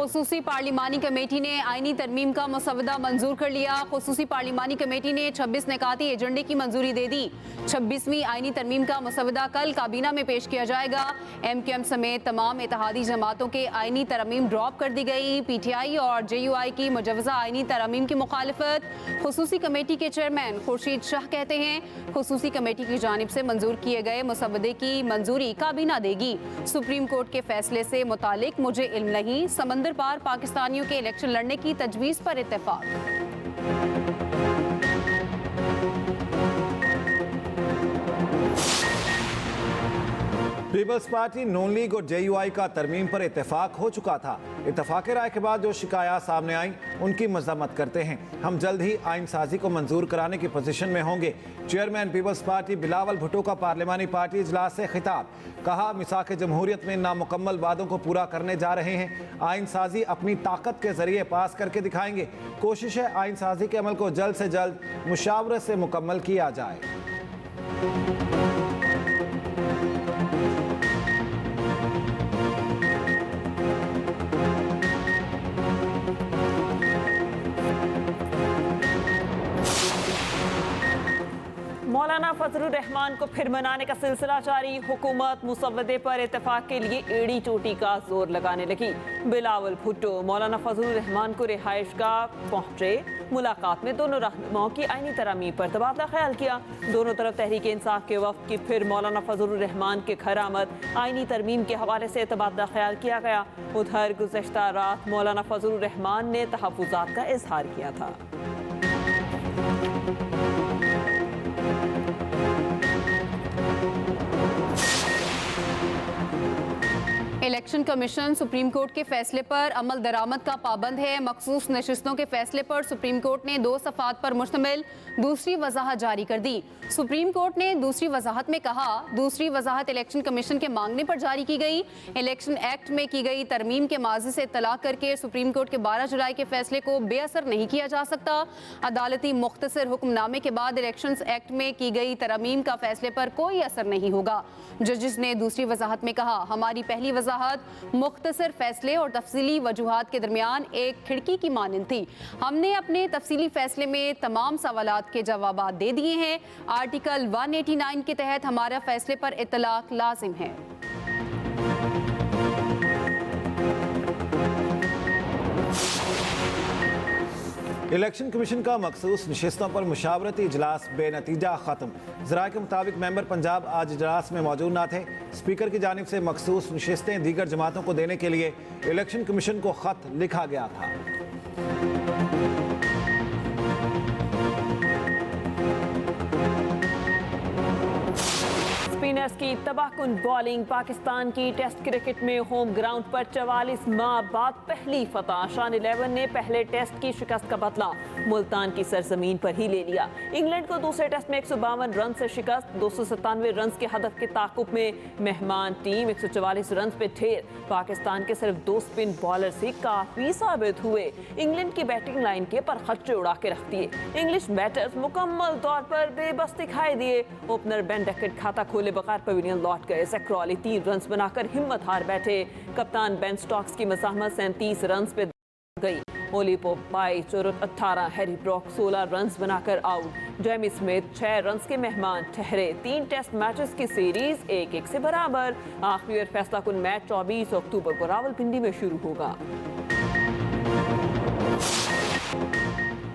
खुसूसी पार्लिमानी committee ने आईनी तरमीम का मसवदा मंजूर कर लिया। खुसूसी पार्लिमानी कमेटी ने 26 निकाती एजेंडे की मंजूरी दे दी। 26वीं आईनी तरमीम का मसवदा कल काबीना में पेश किया जाएगा। MQM समेत तमाम इत्तेहादी जमातों के आईनी तरमीम ड्रॉप कर दी गई। PTI और JUI की मुजवजा आईनी तरमीम की मुखालफत। खुसूसी कमेटी के चेयरमैन खुर्शीद शाह कहते हैं खुसूसी कमेटी की जानिब से मंजूर किए गए मसवदे की मंजूरी काबीना देगी। सुप्रीम कोर्ट के फैसले से मुतालिक मुझे इल्म नहीं। समंदर पार पाकिस्तानियों के इलेक्शन लड़ने की तजवीज़ पर इत्तेफाक। पीपल्स पार्टी, नून लीग और JUI का तरमीम पर इत्तेफाक हो चुका था। इत्तेफाक राय के बाद जो शिकायत सामने आई उनकी मजम्मत करते हैं। हम जल्द ही आइन साजी को मंजूर कराने की पोजीशन में होंगे। Chairman peoples party Bilawal Bhutto का पार्लिमानी पार्टी इजलास से खिताब। कहा, मिसाक जमहूरियत में नामुकम्मल वादों को पूरा करने जा रहे हैं। आइन साजी अपनी ताकत के जरिए पास करके दिखाएंगे। कोशिश है आइन साजी के अमल को जल्द से जल्द मुशावरत से मुकम्मल किया जाए। मौलाना फजलुर रहमान को फिर मनाने का सिलसिला जारी। हुकूमत मुसव्वदे पर इत्तेफाक के लिए एड़ी चोटी का जोर लगाने लगी। बिलावल भुट्टो मौलाना फजलुर रहमान को रिहाइशगाह पहुंचे। मुलाकात में दोनों रहनुमाओं की आईनी तरमीम पर तबादला ख्याल किया। दोनों तरफ तहरीक इंसाफ के वफ्द की फिर मौलाना फजलुर रहमान के घर आमद। आईनी तरमीम के हवाले से तबादला ख्याल किया गया। उधर गुज़श्ता रात मौलाना फजलुर रहमान ने तहफ़्फ़ुज़ात का इजहार किया था। इलेक्शन कमीशन सुप्रीम कोर्ट के फैसले पर अमल दरामद का पाबंद है। मखसूस नशिस्तों के फैसले पर सुप्रीम कोर्ट ने 2 सफ़ात पर मुश्तमिल दूसरी वजाहत जारी कर दी। सुप्रीम कोर्ट ने दूसरी वजाहत में कहा, दूसरी वजाहत इलेक्शन कमीशन के मांगने पर जारी की गई। इलेक्शन एक्ट में की गई तरमीम के माजी से इत्तला करके सुप्रीम कोर्ट के 12 जुलाई के फैसले को बेअसर नहीं किया जा सकता। अदालती मुख्तसर हुक्मनामे के बाद इलेक्शन एक्ट में की गई तरमीम का फैसले पर कोई असर नहीं होगा। जजिस ने दूसरी वजाहत में कहा, हमारी पहली वजाहत मुख्तसर फैसले और तफसीली वजूहात के दरमियान एक खिड़की की मानंद थी। हमने अपने तफसीली फैसले में तमाम सवालात के जवाब दे दिए हैं। आर्टिकल 189 के तहत हमारा फैसले पर इत्तलाक लाजिम है। इलेक्शन कमीशन का मखसूस नशिस्तों पर मुशावरती इजलास बेनतीजा खत्म। ज़राए के मुताबिक मेंबर पंजाब आज इजलास में मौजूद न थे। स्पीकर की जानिब से मखसूस नशिस्तें दीगर जमातों को देने के लिए इलेक्शन कमीशन को खत लिखा गया था। स्पिनर्स की तबाहकुन बॉलिंग। पाकिस्तान की टेस्ट क्रिकेट में होम ग्राउंड पर 44 माह बाद पहली फतह। शान 11 ने पहले टेस्ट की शिकस्त का बदला मुल्तान की सरजमीन पर ही ले लिया। इंग्लैंड को दूसरे टेस्ट में 152 रन से शिकस्त। 297 रन के हदफ के ताकुब में मेहमान टीम 144 रन पे ढेर। पाकिस्तान के सिर्फ 2 स्पिन बॉलर ही काफी साबित हुए। इंग्लैंड की बैटिंग लाइन के पर खर्चे उड़ा के रख दिए। इंग्लिश बैटर्स मुकम्मल तौर पर बेबस दिखाई दिए। ओपनर बेन डकेट खाता खोले बगैर पवेलियन लौट गए। ज़ैक क्रॉली 3 रन बनाकर हिम्मत हार बैठे। कप्तान बेन स्टोक्स की मज़ाहमत 37 रन पे गई। Ollie Pope 18, Harry Brock 16 run बनाकर आउट। जेमी स्मिथ 6 रन के मेहमान ठहरे। 3 टेस्ट मैचेस की सीरीज 1-1 से बराबर। आखिरी और फैसला कुन मैच 24 अक्टूबर को रावलपिंडी में शुरू होगा।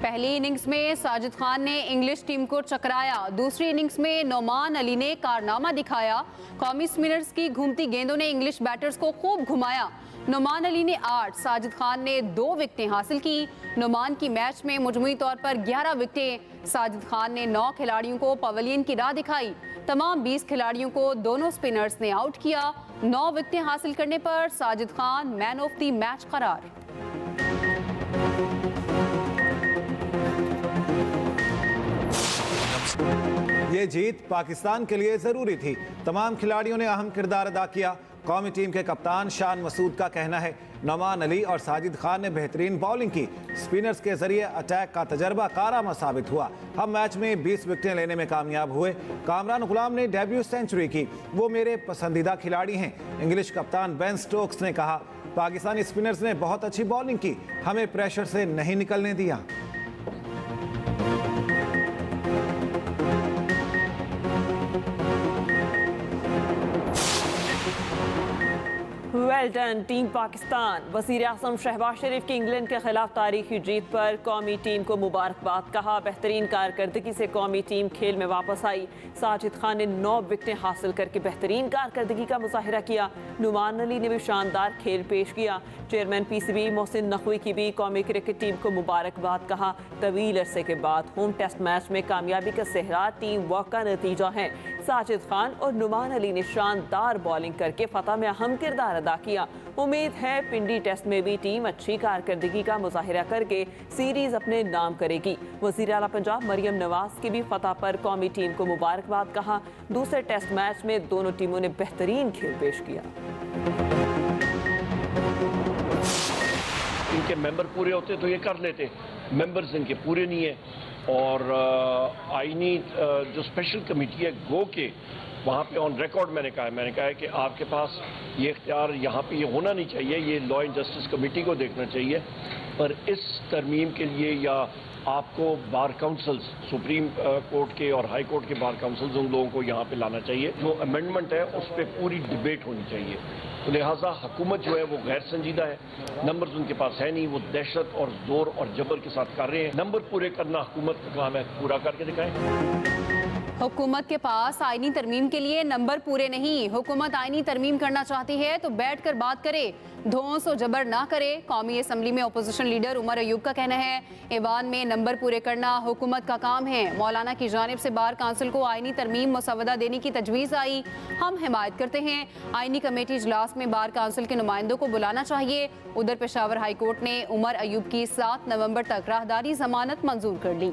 पहली इनिंग्स में साजिद खान ने इंग्लिश टीम को चकराया। दूसरी इनिंग्स में नोमान अली ने कारनामा दिखाया। कौमी स्पिनर्स की घूमती गेंदों ने इंग्लिश बैटर्स को खूब घुमाया। नोमान अली ने 8, साजिद खान ने 2 विकेटें हासिल की। नोमान की मैच में मजमूई तौर पर 11 विकेटें। साजिद खान ने 9 खिलाड़ियों को पवेलियन की राह दिखाई। तमाम 20 खिलाड़ियों को दोनों स्पिनर्स ने आउट किया। 9 विकेटें हासिल करने पर Sajid Khan man of the match करार। ये जीत पाकिस्तान के लिए ज़रूरी थी। तमाम खिलाड़ियों ने अहम किरदार अदा किया। कौमी टीम के कप्तान शान मसूद का कहना है, नोमान अली और साजिद खान ने बेहतरीन बॉलिंग की। स्पिनर्स के जरिए अटैक का तजर्बा कारआमद साबित हुआ। हम मैच में 20 विकेटें लेने में कामयाब हुए। कामरान गुलाम ने डेब्यू सेंचुरी की। वो मेरे पसंदीदा खिलाड़ी हैं। इंग्लिश कप्तान बेन स्टोक्स ने कहा, पाकिस्तानी स्पिनर्स ने बहुत अच्छी बॉलिंग की, हमें प्रेशर से नहीं निकलने दिया। Well done team Pakistan. वज़ीर आज़म शहबाज शरीफ की इंग्लैंड के खिलाफ तारीखी जीत पर कौमी टीम को मुबारकबाद। कहा बेहतरीन कारकर्दगी से कौमी टीम खेल में वापस आई। साजिद खान ने 9 विकेटें हासिल करके बेहतरीन कारकर्दगी का मुजाहिरा किया। नुमान अली ने भी शानदार खेल पेश किया। चेयरमैन PCB मोहसिन नकवी की भी कौमी क्रिकेट टीम को मुबारकबाद। कहा तवील अरसे के बाद होम टेस्ट मैच में कामयाबी का सेहरा टीम वर्क का नतीजा है। साजिद खान और नुमान अली ने शानदार बॉलिंग करके फतह में अहम किरदार अदा किया। उम्मीद है पिंडी टेस्ट में भी टीम अच्छी कारकर्दगी का मुजाहिरा करके सीरीज अपने नाम करेगी। वज़ीर आला पंजाब मरियम नवाज की भी फतह पर कौमी टीम को मुबारकबाद। कहा दूसरे टेस्ट मैच में दोनों टीमों ने बेहतरीन खेल पेश किया। इनके मेंबर पूरे होते तो ये कर लेते, मेंबर्स इनके पूरे नहीं है। और आईनी जो स्पेशल कमेटी है गो के वहाँ पे ऑन रिकॉर्ड मैंने कहा है कि आपके पास ये इख्तियार यहाँ पे ये होना नहीं चाहिए, ये लॉ एंड जस्टिस कमेटी को देखना चाहिए। पर इस तरमीम के लिए या आपको बार काउंसिल्स, सुप्रीम कोर्ट के और हाई कोर्ट के बार काउंसिल्स उन लोगों को यहाँ पे लाना चाहिए। जो अमेंडमेंट है उस पर पूरी डिबेट होनी चाहिए। तो लिहाजा हुकूमत जो है वो गैर संजीदा है, नंबर्स उनके पास है नहीं, वो दहशत और जोर और जबर के साथ कर रहे हैं। नंबर पूरे करना हुकूमत का काम है, पूरा करके दिखाएं। हुकूमत के पास आईनी तरमीम के लिए नंबर पूरे नहीं। हुकूमत आईनी तरमीम करना चाहती है तो बैठकर बात करे, धौंस और जबर ना करे। कौमी असम्बली में अपोजिशन लीडर उमर अयूब का कहना है ऐवान में नंबर पूरे करना हुकूमत का काम है। मौलाना की जानिब से बार काउंसिल को आईनी तरमीम मसवदा देने की तजवीज़ आई, हम हिमायत करते हैं। आईनी कमेटी इजलास में बार काउंसिल के नुमाइंदों को बुलाना चाहिए। उधर पेशावर हाई कोर्ट ने उमर अयूब की 7 नवंबर तक राहदारी जमानत मंजूर कर ली।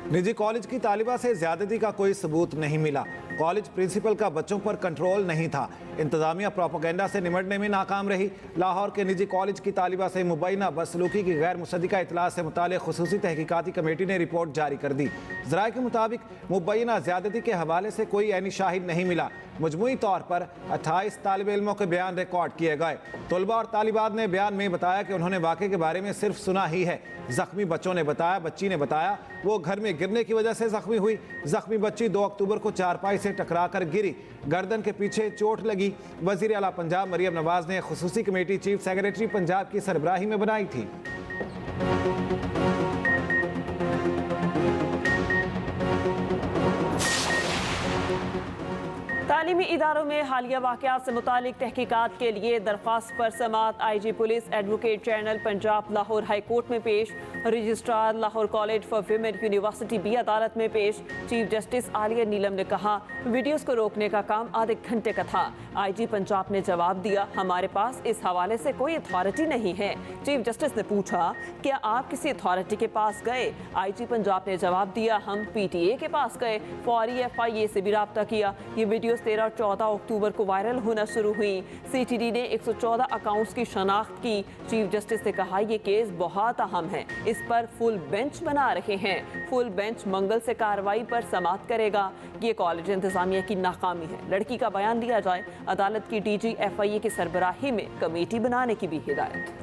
निजी कॉलेज की तालिबा से ज्यादती का कोई सबूत नहीं मिला। कॉलेज प्रिंसिपल का बच्चों पर कंट्रोल नहीं था। इंतजामिया प्रोपेगेंडा से निमटने में नाकाम रही। लाहौर के निजी कॉलेज की तालिबा से मुबैना बदसलूकी की गैर मुसद्दिका इतला से मुताल्लिक़ खुसूसी तहकीकाती कमेटी ने रिपोर्ट जारी कर दी। ज़राए के मुताबिक मुबैना ज्यादती के हवाले से कोई ऐनी शाहिद नहीं मिला। मजमूई तौर पर 28 तालिब इल्मों के बयान रिकॉर्ड किए गए। तलबा और तालिबात ने बयान में बताया कि उन्होंने वाक़े के बारे में सिर्फ सुना ही है। जख्मी बच्ची ने बताया वो घर में गिरने की वजह से जख्मी हुई। जख्मी बच्ची 2 अक्टूबर को चारपाई से टकराकर गिरी, गर्दन के पीछे चोट लगी। वज़ीर आला पंजाब मरियम नवाज ने खुसूसी कमेटी चीफ सेक्रेटरी पंजाब की सरबराही में बनाई थी। तालीमी इदारों में हालिया वाक़यात से मुतालिक तहकीकात के लिए दरख्वास्त पर समात IG police advocate general Punjab Lahore high court में पेश। Registrar Lahore college for women university भी अदालत में पेश। चीफ जस्टिस आलिया नीलम ने कहा वीडियोस को रोकने का काम आधे घंटे का था। IG पंजाब ने जवाब दिया हमारे पास इस हवाले से कोई अथॉरिटी नहीं है। चीफ जस्टिस ने पूछा क्या आप किसी अथॉरिटी के पास गए? IG पंजाब ने जवाब दिया हम PTA के पास गए, फौरी FIA से भी रब्ता किया। ये वीडियोस 13 और 14 अक्टूबर को वायरल होना शुरू हुई। CTD ने 114 अकाउंट्स की शनाख्त की। चीफ जस्टिस ने कहा ये केस बहुत अहम है, इस पर फुल बेंच बना रहे हैं। फुल बेंच मंगल से कार्रवाई पर समाअत करेगा। ये कॉलेज इंतजामिया की नाकामी है। लड़की का बयान दिया जाए। अदालत की DG FIA की सरबराही में कमेटी बनाने की भी हिदायत।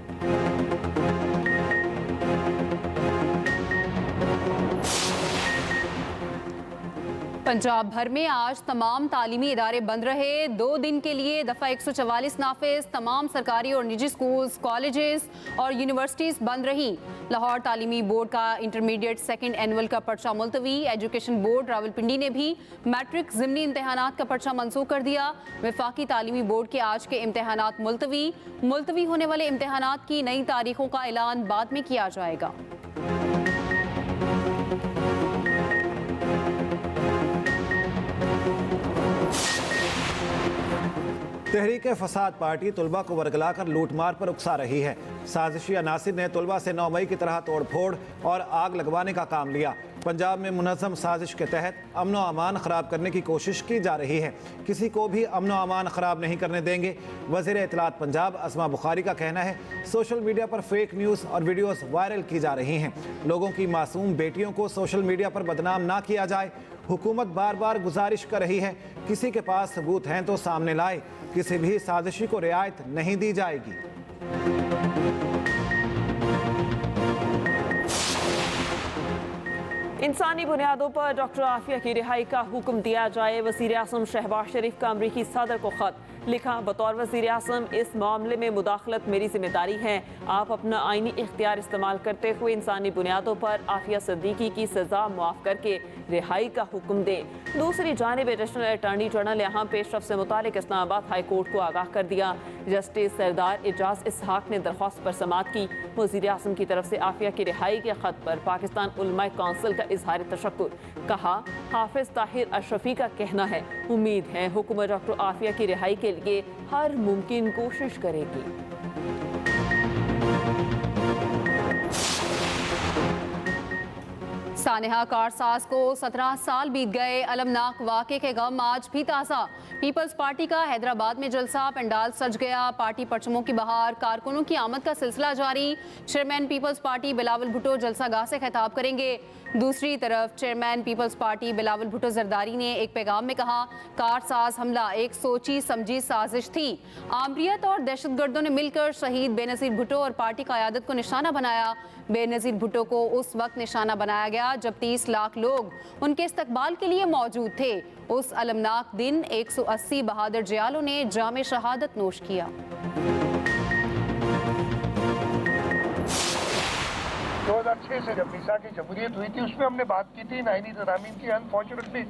पंजाब भर में आज तमाम तालीमी इदारे बंद रहे। 2 दिन के लिए दफ़ा 144 नाफिज। तमाम सरकारी और निजी स्कूल्स, कॉलेजेस और यूनिवर्सिटीज़ बंद रहीं। लाहौर तालीमी बोर्ड का इंटरमीडिएट सेकंड एनुअल का पर्चा मुलतवी। एजुकेशन बोर्ड रावलपिंडी ने भी मैट्रिक ज़िमनी इम्तहानात का पर्चा मनसूख कर दिया। वफाकी तालीमी बोर्ड के आज के इम्तहानात मुलतवी होने वाले इम्तहानात की नई तारीखों का ऐलान बाद में किया जाएगा। तहरीक फसाद पार्टी तलबा को वरगलाकर लूटमार पर उकसा रही है। साजिशी अनासिर ने तलबा से 9 मई की तरह तोड़ फोड़ और आग लगवाने का काम लिया। पंजाब में मुनज़्ज़म साजिश के तहत अमन व अमान ख़राब करने की कोशिश की जा रही है। किसी को भी अमन व अमान ख़राब नहीं करने देंगे। वज़ीर इत्तलात पंजाब अस्मा बुखारी का कहना है, सोशल मीडिया पर फेक न्यूज़ और वीडियोस वायरल की जा रही हैं। लोगों की मासूम बेटियों को सोशल मीडिया पर बदनाम ना किया जाए। हुकूमत बार बार गुजारिश कर रही है, किसी के पास सबूत हैं तो सामने लाए। किसी भी साजिशी को रियायत नहीं दी जाएगी। इंसानी बुनियादों पर डॉक्टर आफिया की रिहाई का हुक्म दिया जाए। वज़ीर आज़म शहबाज शरीफ का अमरीकी सदर को खत लिखा। बतौर वज़ीर आज़म, इस मामले में मुदाखलत मेरी जिम्मेदारी है। आप अपना आईनी इख्तियार इस्तेमाल करते हुए इंसानी बुनियादों पर आफिया सिद्दीकी की सज़ा मुआफ़ करके रिहाई का हुक्म दें। दूसरी जानिब एडिशनल अटॉर्नी जनरल यहाँ पेशरफ से मुतालिक इस्लामाबाद हाई कोर्ट को आगाह कर दिया। जस्टिस सरदार एजाज इसहाक ने दरख्वास्त पर समाअत की। वज़ीर आज़म की तरफ से आफिया की रिहाई के खत पर पाकिस्तान उलमाए कौंसिल का इजहार तशक्कुर। कहा, हाफिज ताहिर अशरफी का कहना है, उम्मीद है हुकूमत डॉक्टर आफिया की रिहाई के लिए हर मुमकिन कोशिश करेगी। सानेहा कारसाज को 17 साल बीत गए। अलमनाक वाक़े के गम आज भी ताज़ा। पीपल्स पार्टी का हैदराबाद में जलसा, पंडाल सज गया। पार्टी परचमों की बहार, कारकुनों की आमद का सिलसिला जारी। Chairman peoples party Bilawal Bhutto जलसा गाह से खिताब करेंगे। दूसरी तरफ chairman peoples party Bilawal Bhutto Zardari ने एक पैगाम में कहा, कारसाज हमला एक सोची समझी साजिश थी। आमरीत और दहशतगर्दों ने मिलकर शहीद बेनज़ीर भुट्टो और पार्टी क़यादत को निशाना बनाया। बेनज़ीर भुट्टो को उस वक्त निशाना बनाया गया जब 30 लाख लोग उनके इस्तकबाल के लिए मौजूद थे। उस अलमनाक दिन 180 बहादुर जयालों ने जामे शहादत नोश किया। 2006 से जब मीसा की जमहूरियत हुई थी, उसमें हमने बात की थी आईनी तरमीम की। अनफॉर्चुनेटली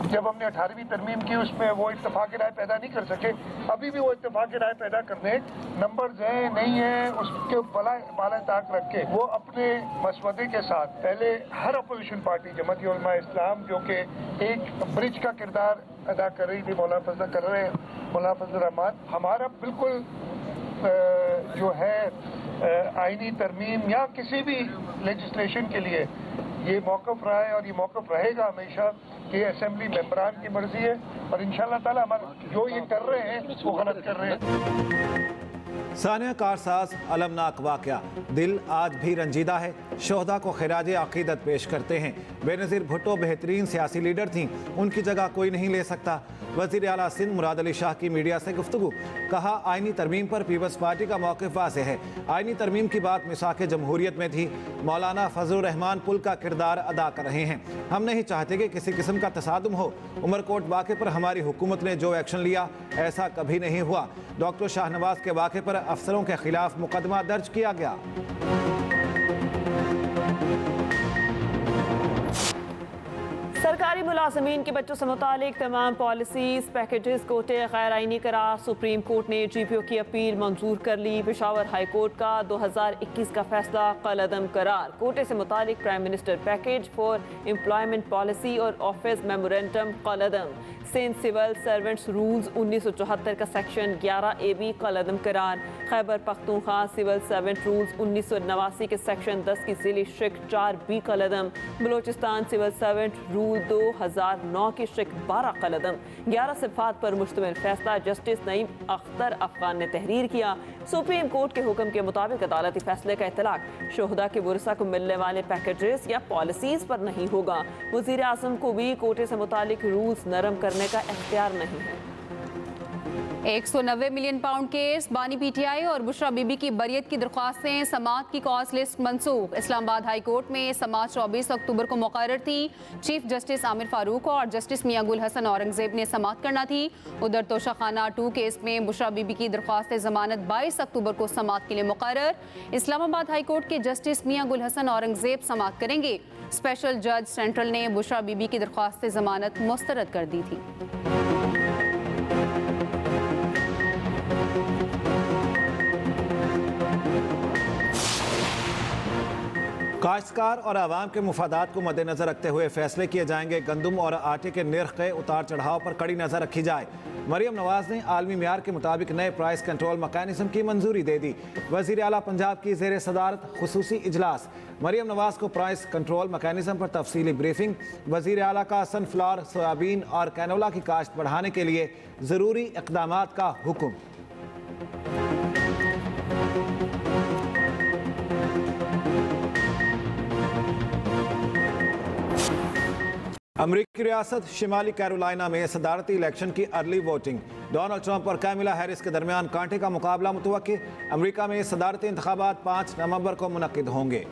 जब हमने 18वीं तरमीम की, उसमें वो इत्तेफाक राय पैदा नहीं कर सके। अभी भी वो इत्तेफाक राय पैदा करने नंबर्स हैं नहीं है, उसके बाला ताक रख के वो अपने मसवदे के साथ पहले हर अपोजिशन पार्टी जमात उलमा इस्लाम जो कि एक ब्रिज का किरदार अदा कर रही थी, मौलाना फजल रहमान, हमारा बिल्कुल जो है आईनी तरमीम या किसी भी लेजिस्लेशन के लिए ये मौक़िफ़ रहा है और ये मौक़िफ़ रहेगा हमेशा कि असेंबली मेंबरान की मर्जी है और इंशाअल्लाह ताला हमारे जो ये कर रहे हैं वो गलत कर रहे हैं। सानिया कारसाज अलमनाक वाक़या, दिल आज भी रंजीदा है। शोहदा को खिराज अक़ीदत पेश करते हैं। बेनज़ीर भुट्टो बेहतरीन सियासी लीडर थीं, उनकी जगह कोई नहीं ले सकता। वज़ीर आला सिंध मुराद अली शाह की मीडिया से गुफ्तगू, कहा, आईनी तरमीम पर पीपल्स पार्टी का मौक़िफ़ वाज़ेह है। आईनी तरमीम की बात मिसाक़ जमहूरियत में थी। मौलाना फजल रहमान पुल का किरदार अदा कर रहे हैं। हम नहीं चाहते कि किसी किस्म का तसादुम हो। उमरकोट वाक़े पर हमारी हुकूमत ने जो एक्शन लिया, ऐसा कभी नहीं हुआ। डॉक्टर शाहनवाज के वाक़े पर अफसरों के खिलाफ मुकदमा दर्ज किया गया। सरकारी मुलाजमीन के बच्चों से मुतालिक तमाम पॉलिसीज पैकेजेस कोटे गैर आईनी करार। सुप्रीम कोर्ट ने GPO की अपील मंजूर कर ली। पेशावर हाई कोर्ट का 2021 का फैसला कलअदम करार। कोटे से मुतालिक prime minister package for employment policy और ऑफिस मेमोरेंडम कलअदम। सिंध सिविल सर्वेंट्स रूल्स 1974 का सेक्शन 11AB कलअदम करार। Khyber Pakhtunkhwa civil servant rules 1989 के सेक्शन 10 की ज़िली शिक 4B कलअदम। बलोचिस्तान सिविल सर्वेंट रूल 2009 की शिक 12 कलअदम। 11 सिफात पर मुश्तमिल फैसला जस्टिस नईम अख्तर अफगान ने तहरीर किया। सुप्रीम कोर्ट के हुक्म के मुताबिक अदालती फैसले का इतलाक शोहदा के वर्सा को मिलने वाले पैकेजेस या पॉलिसीज पर नहीं होगा। वज़ीर आज़म को भी कोटे से मुतालिक रूल्स नरम करने का इख्तियार नहीं है। 190 मिलियन पाउंड केस, बानी PTI और बुशरा बीबी की बरियत की दरख्वास्तें, समाअत की कॉज लिस्ट मनसूख। इस्लामाबाद हाई कोर्ट में समाअत 24 अक्टूबर को मुकर्रर थी। चीफ जस्टिस आमिर फारूक और जस्टिस मियां गुल हसन औरंगजेब ने समाअत करना थी। उधर तोशाखाना 2 केस में बुशरा बीबी की दरख्वास्त जमानत 22 अक्टूबर को समाअत के लिए मुकर्रर। इस्लामाबाद हाई कोर्ट के जस्टिस मियां गुल हसन औरंगजेब समाअत करेंगे। स्पेशल जज सेंट्रल ने बुशरा बीबी की दरख्वास्त जमानत मुस्तरद कर दी थी। काश्तकार और आवाम के मुफादात को मद्देनजर रखते हुए फैसले किए जाएंगे। गंदम और आटे के निर्ख के उतार चढ़ाव पर कड़ी नजर रखी जाए। मरियम नवाज ने आलमी मियार के मुताबिक नए प्राइस कंट्रोल मैकेनिज्म की मंजूरी दे दी। वजीर आला पंजाब की जेर सदारत खुसूसी इजलास। मरियम नवाज को प्राइस कंट्रोल मैकेनिज्म पर तफसीली ब्रीफिंग। वजीर आला का सनफ्लावर, सोयाबीन और कैनोला की काश्त बढ़ाने के लिए जरूरी इकदाम का हुक्म। अमरीकी रियासत शिमाली कैरोलिना में सदारती इलेक्शन की अर्ली वोटिंग। डोनाल्ड ट्रंप और कैमिला हैरिस के दरमियान कांटे का मुकाबला मुतवक्की। अमरीका में सदारती इंतखाबात 5 नवंबर को मुनक्किद होंगे।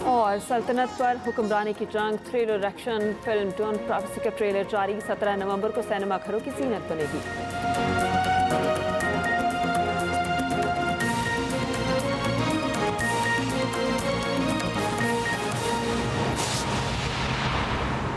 और सल्तनत पर हुक्मरानी की जंग थ्रिलर एक्शन फिल्म डॉन प्रॉफेसी का ट्रेलर जारी। 17 नवंबर को सिनेमा घरों की जीनत बनेगी।